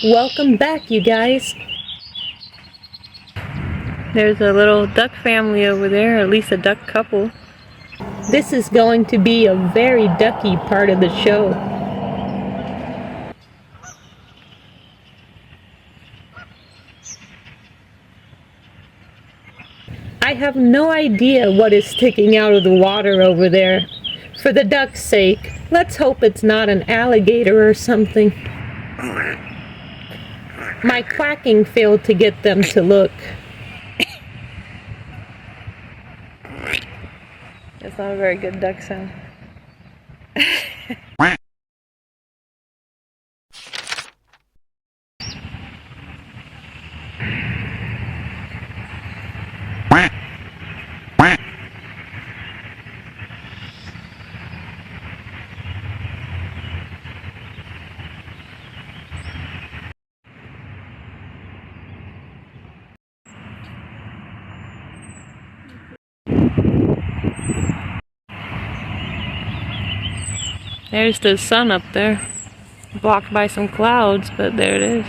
Welcome back, you guys. There's a little duck family over there, at least a duck couple. This is going to be a very ducky part of the show. I have no idea what is sticking out of the water over there. For the duck's sake, let's hope it's not an alligator or something. My quacking failed to get them to look. That's not a very good duck sound. There's the sun up there, blocked by some clouds, but there it is.